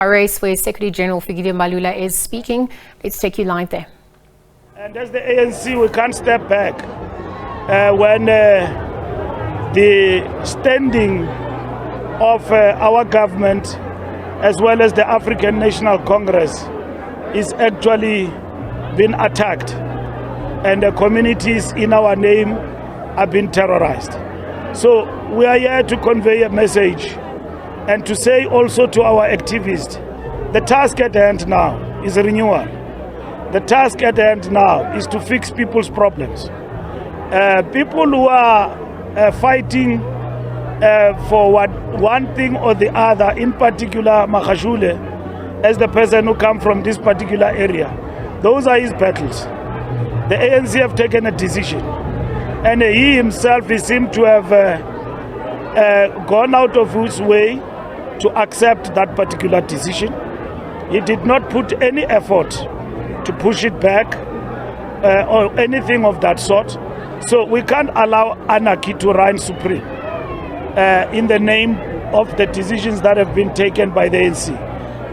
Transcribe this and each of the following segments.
A race where Secretary General Fikile Mbalula is speaking. Let's take you live there. And as the ANC, we can't step back when the standing of our government as well as the African National Congress is actually being attacked, and the communities in our name have been terrorized. So we are here to convey a message and to say also to our activists, the task at hand now is renewal. The task at hand now is to fix people's problems. People who are fighting for one thing or the other, in particular Magashule, as the person who comes from this particular area, those are his battles. The ANC have taken a decision, and he himself seemed to have gone out of his way to accept that particular decision. He did not put any effort to push it back or anything of that sort. So we can't allow anarchy to reign supreme in the name of the decisions that have been taken by the ANC.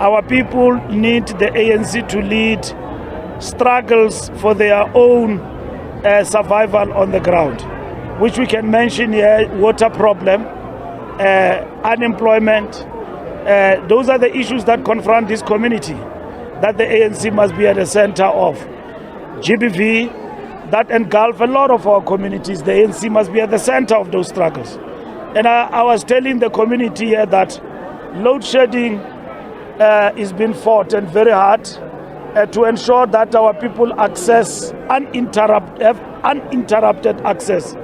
Our people need the ANC to lead struggles for their own survival on the ground, which we can mention here: water problem, unemployment. Those are the issues that confront this community that the ANC must be at the center of. GBV, that engulf a lot of our communities, the ANC must be at the center of those struggles. And I was telling the community here that load shedding is being fought and very hard to ensure that our people access uninterrupted access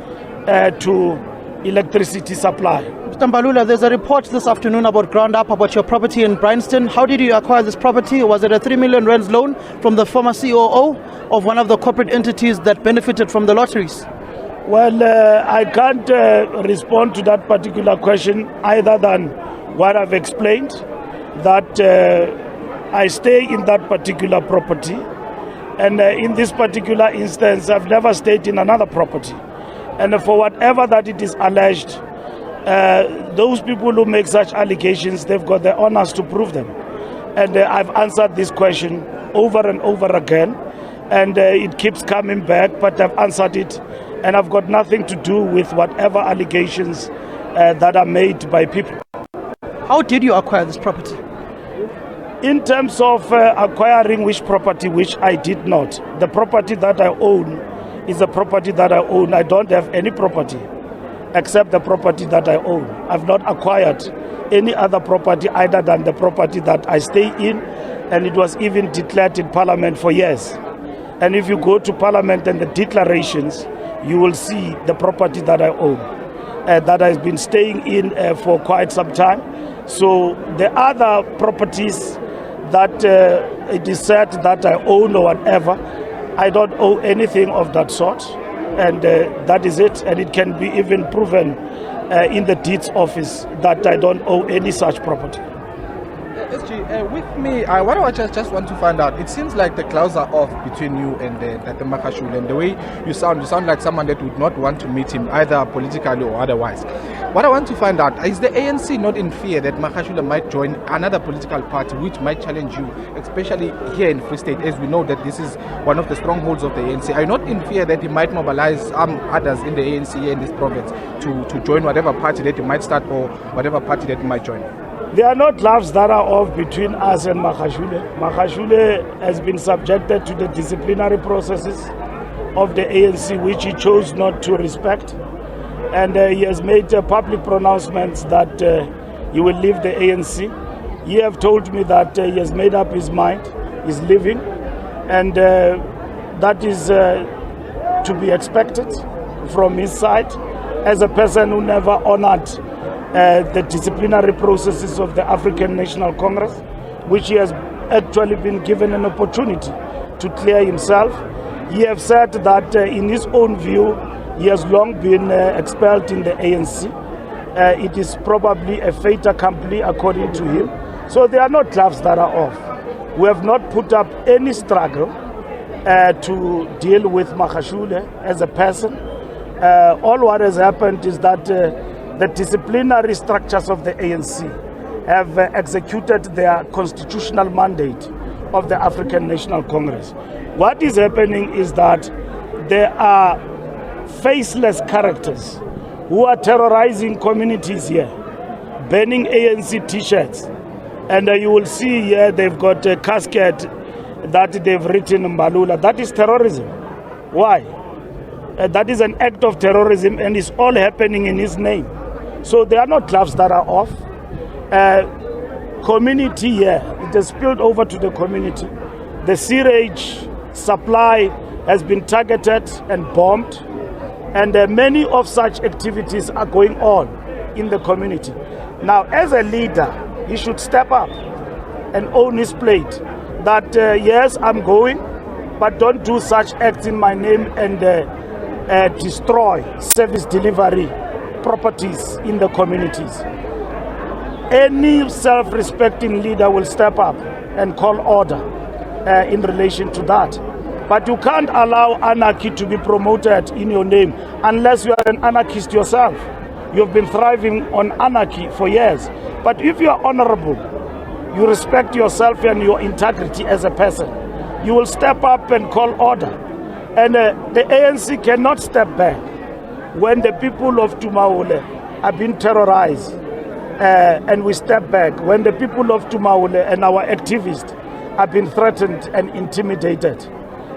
to electricity supply. Mr. Mbalula, there's a report this afternoon about Ground Up, about your property in Bryanston. How did you acquire this property? Was it a 3 million rands loan from the former COO of one of the corporate entities that benefited from the lotteries? Well, I can't respond to that particular question other than what I've explained, that I stay in that particular property. And in this particular instance, I've never stayed in another property. And for whatever that it is alleged, those people who make such allegations, they've got the honors to prove them. And I've answered this question over and over again, and it keeps coming back, but I've answered it, and I've got nothing to do with whatever allegations that are made by people. How did you acquire this property? In terms of acquiring which property, which I did not. The property that I own is a property that I own. I don't have any property except the property that I own. I've not acquired any other property other than the property that I stay in, and it was even declared in Parliament for years. And if you go to Parliament and the declarations, you will see the property that I own, that I've been staying in for quite some time. So the other properties that it is said that I own or whatever, I don't owe anything of that sort, and that is it. And it can be even proven in the deeds office that I don't owe any such property. SG, with me, what I just want to find out, it seems like the clouds are off between you and the Magashule, and the way you sound like someone that would not want to meet him, either politically or otherwise. What I want to find out, is the ANC not in fear that Magashule might join another political party which might challenge you, especially here in Free State, as we know that this is one of the strongholds of the ANC? Are you not in fear that he might mobilize others in the ANC here in this province to join whatever party that he might start or whatever party that he might join? There are not gloves that are off between us and Magashule. Magashule has been subjected to the disciplinary processes of the ANC, which he chose not to respect. And he has made public pronouncements that he will leave the ANC. He have told me that he has made up his mind, he's leaving. And that is to be expected from his side, as a person who never honored the disciplinary processes of the African National Congress, which he has actually been given an opportunity to clear himself. He has said that in his own view, he has long been expelled in the ANC. It is probably a fait accompli according to him. So there are no gloves that are off. We have not put up any struggle to deal with Magashule as a person. All what has happened is that the disciplinary structures of the ANC have executed their constitutional mandate of the African National Congress. What is happening is that there are faceless characters who are terrorizing communities here, burning ANC t-shirts. And you will see here they've got a casket that they've written Mbalula. That is terrorism. Why? That is an act of terrorism, and it's all happening in his name. So there are no gloves that are off. Community here, it has spilled over to the community. The sewage supply has been targeted and bombed, and many of such activities are going on in the community. Now, as a leader, he should step up and own his plate. That yes, I'm going, but don't do such acts in my name and destroy service delivery properties in the communities. Any self-respecting leader will step up and call order in relation to that. But you can't allow anarchy to be promoted in your name unless you are an anarchist yourself. You've been thriving on anarchy for years. But if you are honorable, you respect yourself and your integrity as a person, you will step up and call order. And the ANC cannot step back when the people of Tumaole are being terrorized, and we step back when the people of Tumaole and our activists are being threatened and intimidated,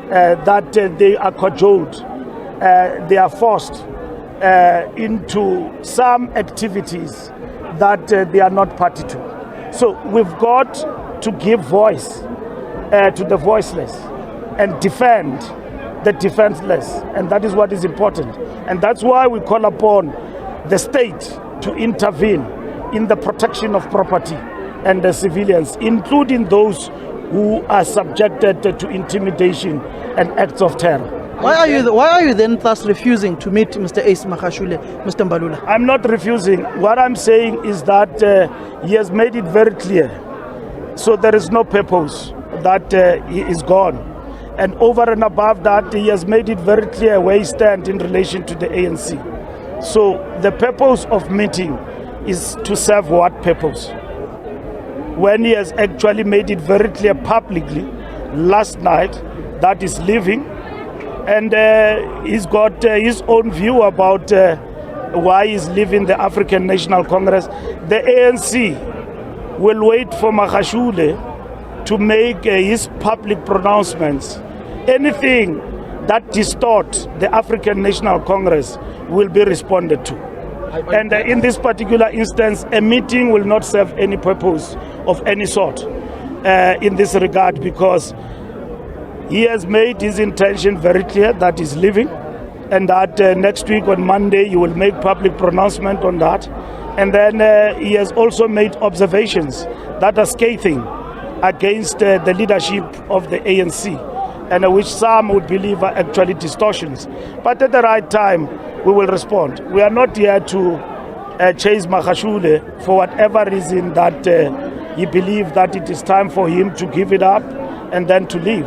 that they are cajoled, they are forced into some activities that they are not party to. So we've got to give voice to the voiceless and defend the defenseless, and that is what is important. And that's why we call upon the state to intervene in the protection of property and the civilians, including those who are subjected to intimidation and acts of terror. Why are you then thus refusing to meet Mr. Ace Magashule, Mr. Mbalula? I'm not refusing. What I'm saying is that he has made it very clear. So there is no purpose that he is gone. And over and above that, he has made it very clear where he stands in relation to the ANC. So the purpose of meeting is to serve what purpose? When he has actually made it very clear publicly last night that he's leaving, and he's got his own view about why he's leaving the African National Congress. The ANC will wait for Magashule to make his public pronouncements. Anything that distorts the African National Congress will be responded to. And in this particular instance, a meeting will not serve any purpose of any sort in this regard, because he has made his intention very clear that he's leaving, and that next week on Monday he will make public pronouncement on that. And then he has also made observations that are scathing against the leadership of the ANC, and which some would believe are actually distortions. But at the right time, we will respond. We are not here to chase Magashule for whatever reason that he believes that it is time for him to give it up and then to leave.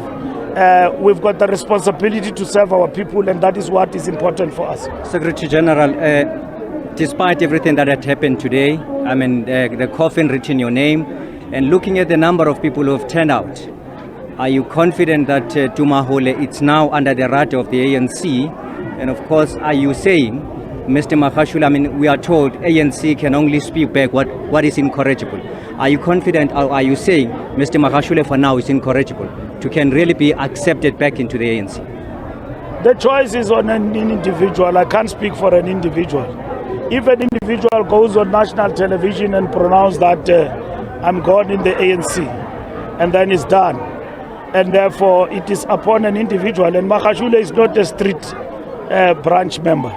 We've got the responsibility to serve our people, and that is what is important for us. Secretary General, despite everything that had happened today, I mean, the coffin written your name, and looking at the number of people who have turned out, are you confident that Tumahole is now under the radar of the ANC? And of course, are you saying, Mr. Magashule, I mean, we are told ANC can only speak back what is incorrigible. Are you confident, or are you saying Mr. Magashule for now is incorrigible, to can really be accepted back into the ANC? The choice is on an individual. I can't speak for an individual. If an individual goes on national television and pronounces that I'm gone in the ANC, and then it's done, and therefore it is upon an individual. And Magashule is not a street branch member.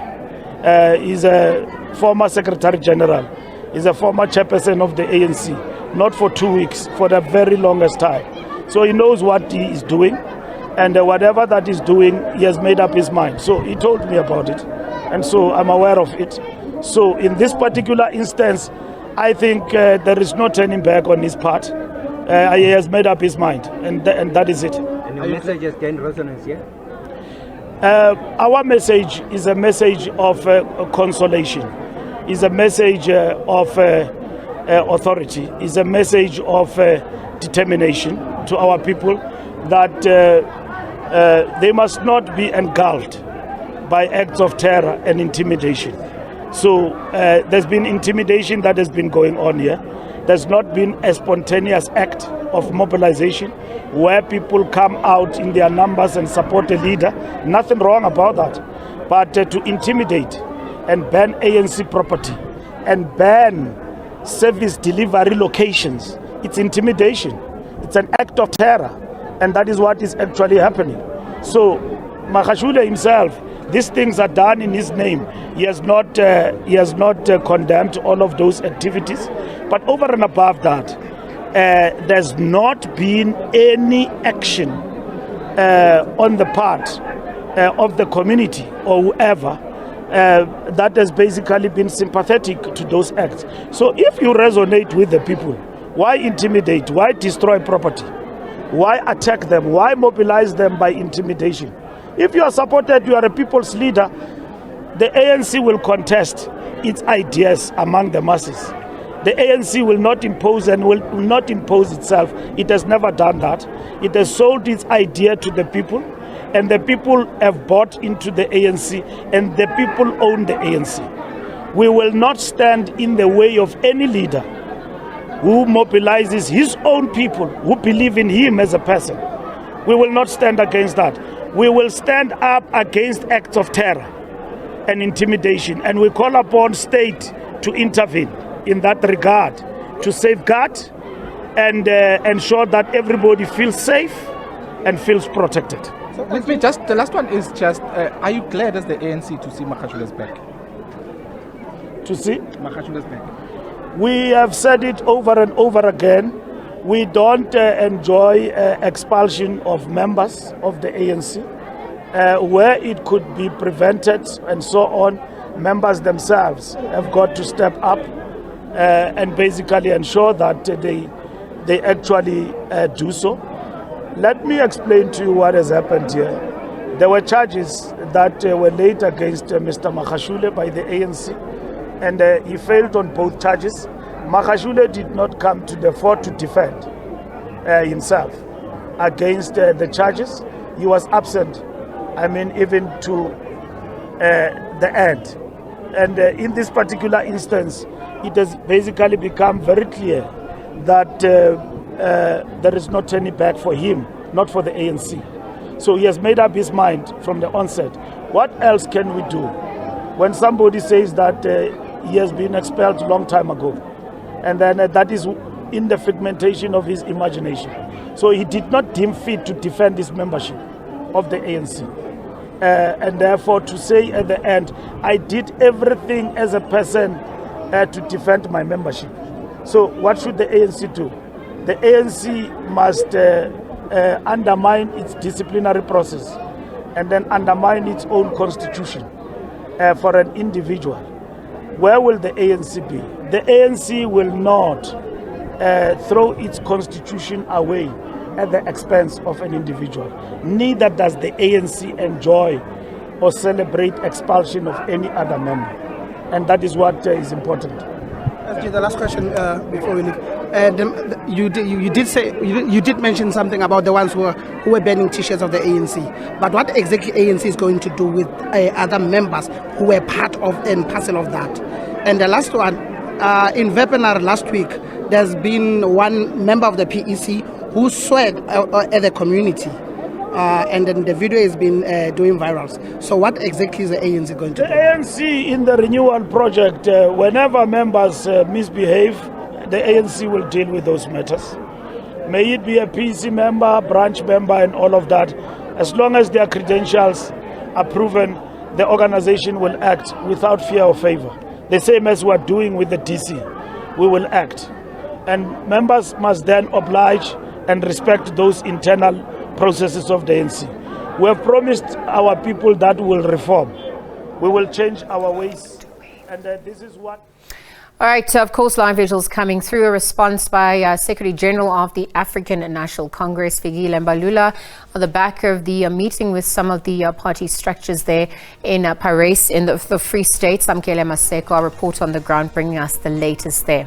He's a former Secretary General. He's a former chairperson of the ANC, not for 2 weeks, for the very longest time. So he knows what he is doing, and whatever that he's doing, he has made up his mind. So he told me about it, and so I'm aware of it. So in this particular instance, I think there is no turning back on his part. He has made up his mind, and that is it. And your message has gained resonance here? Our message is a message of consolation, is a message of authority is a message of determination to our people that they must not be engulfed by acts of terror and intimidation. So there's been intimidation that has been going on here. There's not been a spontaneous act of mobilization where people come out in their numbers and support a leader. Nothing wrong about that. But to intimidate and ban ANC property and ban service delivery locations, it's intimidation. It's an act of terror. And that is what is actually happening. So Magashule himself, these things are done in his name. He has not condemned all of those activities. But over and above that, there's not been any action on the part of the community or whoever that has basically been sympathetic to those acts. So if you resonate with the people, why intimidate? Why destroy property? Why attack them? Why mobilize them by intimidation? If you are supported, you are a people's leader, the ANC will contest its ideas among the masses. The ANC will not impose and will not impose itself. It has never done that. It has sold its idea to the people, and the people have bought into the ANC, and the people own the ANC. We will not stand in the way of any leader who mobilizes his own people, who believe in him as a person. We will not stand against that. We will stand up against acts of terror and intimidation, and we call upon state to intervene in that regard, to safeguard and ensure that everybody feels safe and feels protected. So with me, just the last one is just, are you glad as the ANC to see Makashule's back? To see? Makashule's back. We have said it over and over again. We don't enjoy expulsion of members of the ANC. Where it could be prevented and so on, members themselves have got to step up and basically ensure that they actually do so. Let me explain to you what has happened here. There were charges that were laid against Mr. Magashule by the ANC, and he failed on both charges. Magashule did not come to the fore to defend himself against the charges. He was absent, even to the end. And in this particular instance, it has basically become very clear that there is not any back for him, not for the ANC. So he has made up his mind from the onset. What else can we do? When somebody says that he has been expelled a long time ago, and then that is in the fragmentation of his imagination. So he did not deem fit to defend his membership of the ANC. And therefore to say at the end, I did everything as a person to defend my membership. So what should the ANC do? The ANC must undermine its disciplinary process and then undermine its own constitution for an individual. Where will the ANC be? The ANC will not throw its constitution away at the expense of an individual. Neither does the ANC enjoy or celebrate expulsion of any other member. And that is what is important. The last question before we leave. You did mention something about the ones who were banning T-shirts of the ANC. But what exactly ANC is going to do with other members who were part of and parcel of that? And the last one, in webinar last week, there's been one member of the PEC who sweat at the community. And then the video has been doing viral. So what exactly is the ANC going to do? The ANC in the renewal project, whenever members misbehave, the ANC will deal with those matters. May it be a PC member, branch member, and all of that. As long as their credentials are proven, the organization will act without fear or favor. The same as we're doing with the DC. We will act. And members must then oblige and respect those internal processes of the ANC. We have promised our people that we will reform. We will change our ways. And this is what... All right, of course, live visuals coming through. A response by Secretary General of the African National Congress, Fikile Mbalula, on the back of the meeting with some of the party structures there in Paris in the Free State. Samkele Maseko, our report on the ground, bringing us the latest there.